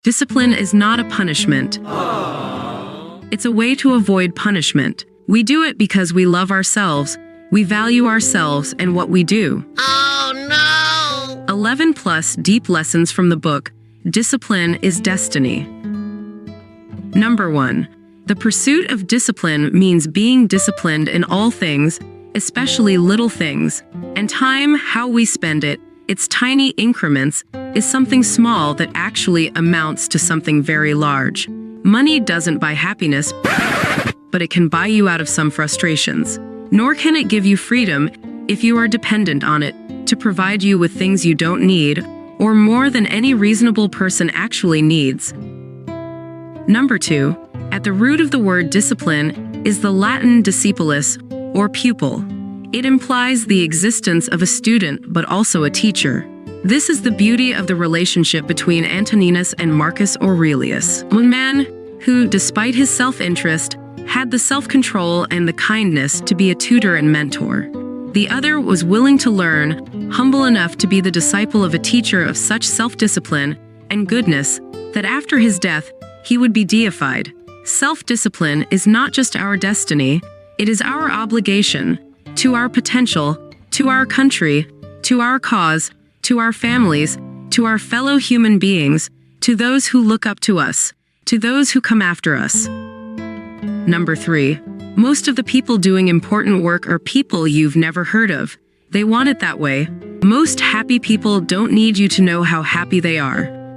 Discipline is not a punishment. It's a way to avoid punishment. We do it because we love ourselves, we value ourselves and what we do. Oh no! 11 plus deep lessons from the book, Discipline is Destiny. Number 1. The pursuit of discipline means being disciplined in all things, especially little things, and time, how we spend it, its tiny increments, is something small that actually amounts to something very large. Money doesn't buy happiness, but it can buy you out of some frustrations. Nor can it give you freedom if you are dependent on it to provide you with things you don't need, or more than any reasonable person actually needs. Number 2. At the root of the word discipline is the Latin discipulus, or pupil. It implies the existence of a student but also a teacher. This is the beauty of the relationship between Antoninus and Marcus Aurelius. One man who, despite his self-interest, had the self-control and the kindness to be a tutor and mentor. The other was willing to learn, humble enough to be the disciple of a teacher of such self-discipline and goodness that after his death, he would be deified. Self-discipline is not just our destiny, it is our obligation to our potential, to our country, to our cause, to our families, to our fellow human beings, to those who look up to us, to those who come after us. Number 3. Most of the people doing important work are people you've never heard of. They want it that way. Most happy people don't need you to know how happy they are.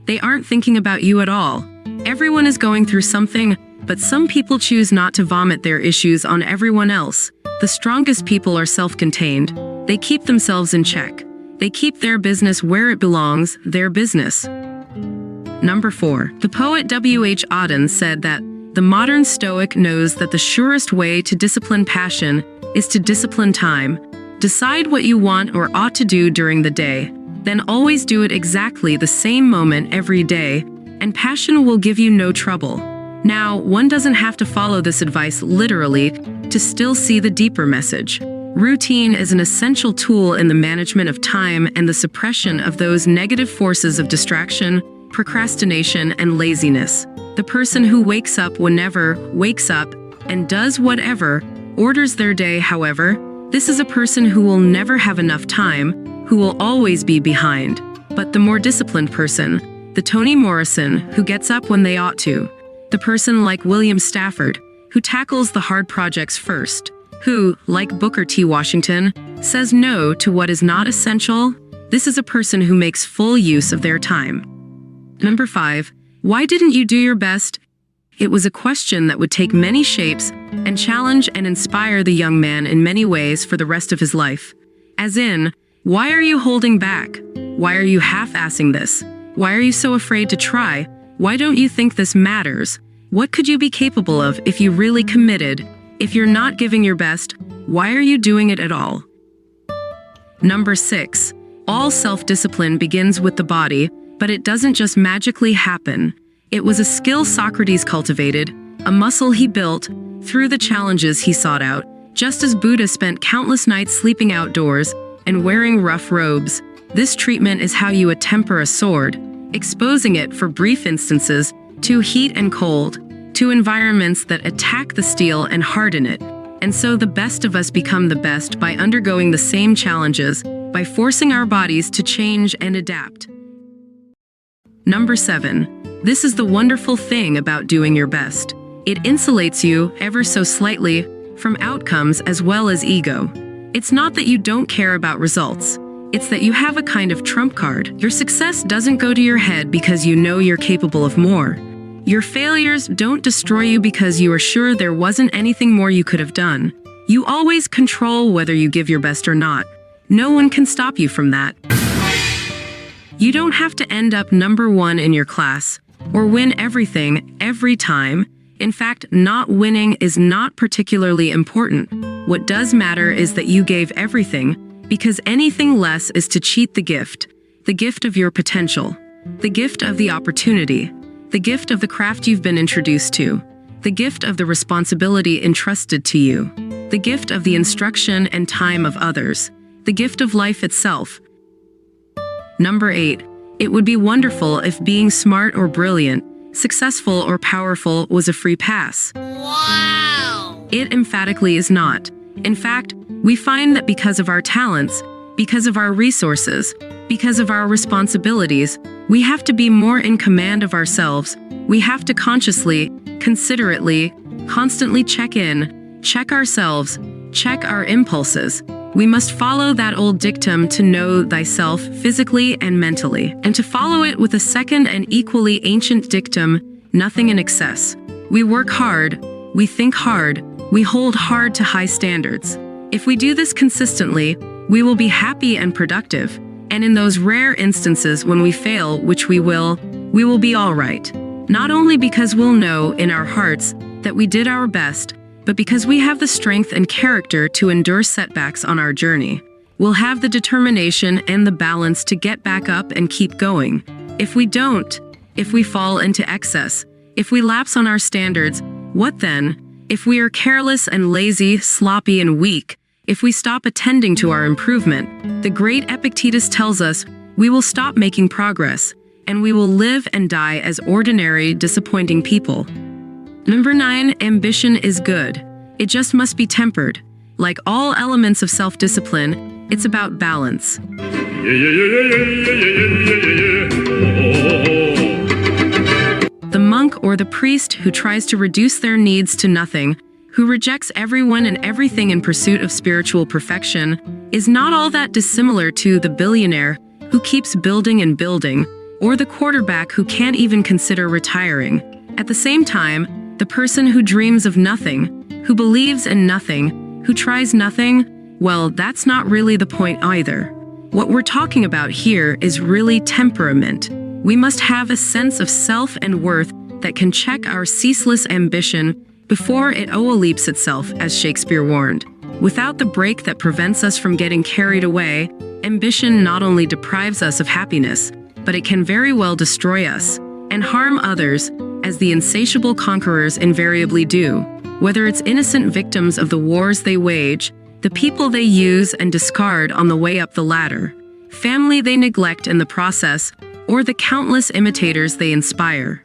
They aren't thinking about you at all. Everyone is going through something, but some people choose not to vomit their issues on everyone else. The strongest people are self-contained. They keep themselves in check. They keep their business where it belongs, their business. Number 4. The poet W.H. Auden said that the modern Stoic knows that the surest way to discipline passion is to discipline time. Decide what you want or ought to do during the day. Then always do it exactly the same moment every day, and passion will give you no trouble. Now, one doesn't have to follow this advice literally to still see the deeper message. Routine is an essential tool in the management of time and the suppression of those negative forces of distraction, procrastination, and laziness. The person who wakes up whenever, wakes up, and does whatever, orders their day however, this is a person who will never have enough time, who will always be behind. But the more disciplined person, the Toni Morrison, who gets up when they ought to, the person like William Stafford, who tackles the hard projects first, who, like Booker T. Washington, says no to what is not essential, this is a person who makes full use of their time. Number 5. Why didn't you do your best? It was a question that would take many shapes and challenge and inspire the young man in many ways for the rest of his life. As in, why are you holding back? Why are you half-assing this? Why are you so afraid to try? Why don't you think this matters? What could you be capable of if you really committed? If you're not giving your best, why are you doing it at all? Number 6. All self-discipline begins with the body, but it doesn't just magically happen. It was a skill Socrates cultivated, a muscle he built, through the challenges he sought out, just as Buddha spent countless nights sleeping outdoors and wearing rough robes. This treatment is how you attemper a sword, exposing it for brief instances to heat and cold, to environments that attack the steel and harden it. And so the best of us become the best by undergoing the same challenges, by forcing our bodies to change and adapt. Number 7. This is the wonderful thing about doing your best. It insulates you, ever so slightly, from outcomes as well as ego. It's not that you don't care about results. It's that you have a kind of trump card. Your success doesn't go to your head because you know you're capable of more. Your failures don't destroy you because you are sure there wasn't anything more you could have done. You always control whether you give your best or not. No one can stop you from that. You don't have to end up number 1 in your class or win everything every time. In fact, not winning is not particularly important. What does matter is that you gave everything, because anything less is to cheat the gift of your potential, the gift of the opportunity, the gift of the craft you've been introduced to, the gift of the responsibility entrusted to you, the gift of the instruction and time of others, the gift of life itself. Number 8. It would be wonderful if being smart or brilliant, successful or powerful was a free pass. Wow! It emphatically is not. In fact, we find that because of our talents, because of our resources, because of our responsibilities, we have to be more in command of ourselves. We have to consciously, considerately, constantly check in, check ourselves, check our impulses. We must follow that old dictum to know thyself physically and mentally, and to follow it with a second and equally ancient dictum, nothing in excess. We work hard, we think hard, we hold hard to high standards. If we do this consistently, we will be happy and productive, and in those rare instances when we fail, which we will be all right. Not only because we'll know in our hearts that we did our best, but because we have the strength and character to endure setbacks on our journey. We'll have the determination and the balance to get back up and keep going. If we don't, if we fall into excess, if we lapse on our standards, what then? If we are careless and lazy, sloppy and weak, if we stop attending to our improvement, the great Epictetus tells us we will stop making progress, and we will live and die as ordinary, disappointing people. Number 9, ambition is good. It just must be tempered. Like all elements of self-discipline, it's about balance. The monk or the priest who tries to reduce their needs to nothing, who rejects everyone and everything in pursuit of spiritual perfection, is not all that dissimilar to the billionaire who keeps building and building, or the quarterback who can't even consider retiring. At the same time, the person who dreams of nothing, who believes in nothing, who tries nothing, well, that's not really the point either. What we're talking about here is really temperament. We must have a sense of self and worth that can check our ceaseless ambition before it overleaps itself, as Shakespeare warned. Without the brake that prevents us from getting carried away, ambition not only deprives us of happiness, but it can very well destroy us and harm others, as the insatiable conquerors invariably do. Whether it's innocent victims of the wars they wage, the people they use and discard on the way up the ladder, family they neglect in the process, or the countless imitators they inspire.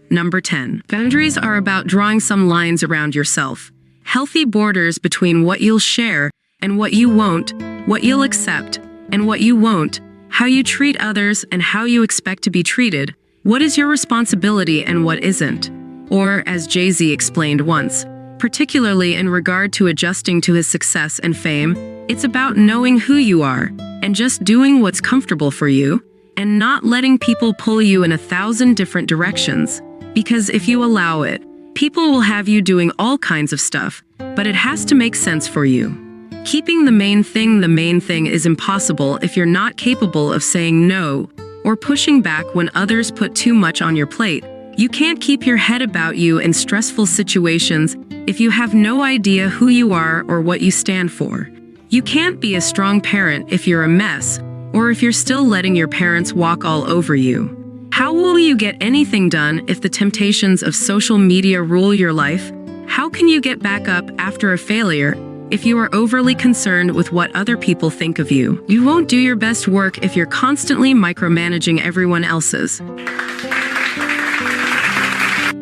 Number 10. Boundaries are about drawing some lines around yourself. Healthy borders between what you'll share and what you won't, what you'll accept and what you won't, how you treat others and how you expect to be treated, what is your responsibility and what isn't. Or, as Jay-Z explained once, particularly in regard to adjusting to his success and fame, it's about knowing who you are and just doing what's comfortable for you and not letting people pull you in 1,000 different directions. Because if you allow it, people will have you doing all kinds of stuff, but it has to make sense for you. Keeping the main thing is impossible if you're not capable of saying no or pushing back when others put too much on your plate. You can't keep your head about you in stressful situations if you have no idea who you are or what you stand for. You can't be a strong parent if you're a mess, or if you're still letting your parents walk all over you. How will you get anything done if the temptations of social media rule your life? How can you get back up after a failure if you are overly concerned with what other people think of you? You won't do your best work if you're constantly micromanaging everyone else's.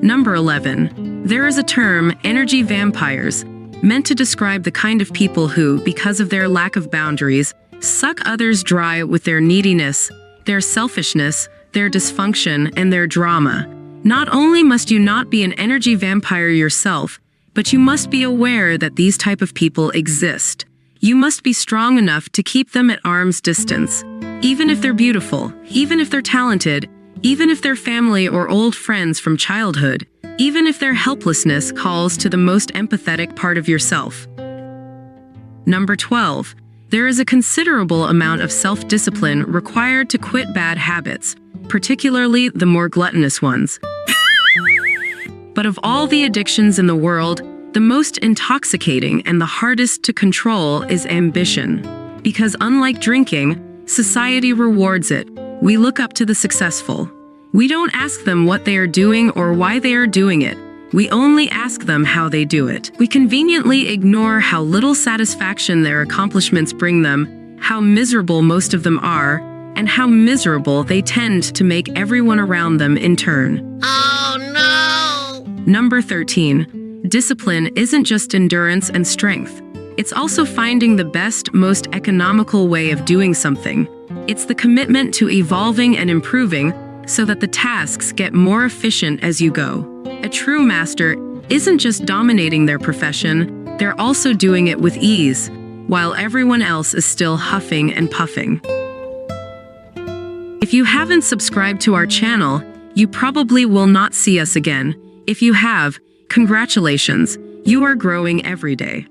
Number 11. There is a term, energy vampires, meant to describe the kind of people who, because of their lack of boundaries, suck others dry with their neediness, their selfishness, their dysfunction, and their drama. Not only must you not be an energy vampire yourself, but you must be aware that these type of people exist. You must be strong enough to keep them at arm's distance. Even if they're beautiful, even if they're talented, even if they're family or old friends from childhood, even if their helplessness calls to the most empathetic part of yourself. Number 12. There is a considerable amount of self-discipline required to quit bad habits, particularly the more gluttonous ones. But of all the addictions in the world, the most intoxicating and the hardest to control is ambition. Because unlike drinking, society rewards it. We look up to the successful. We don't ask them what they are doing or why they are doing it. We only ask them how they do it. We conveniently ignore how little satisfaction their accomplishments bring them, how miserable most of them are, and how miserable they tend to make everyone around them in turn. Oh no! Number 13. Discipline isn't just endurance and strength. It's also finding the best, most economical way of doing something. It's the commitment to evolving and improving so that the tasks get more efficient as you go. A true master isn't just dominating their profession, they're also doing it with ease, while everyone else is still huffing and puffing. If you haven't subscribed to our channel, you probably will not see us again. If you have, congratulations, you are growing every day.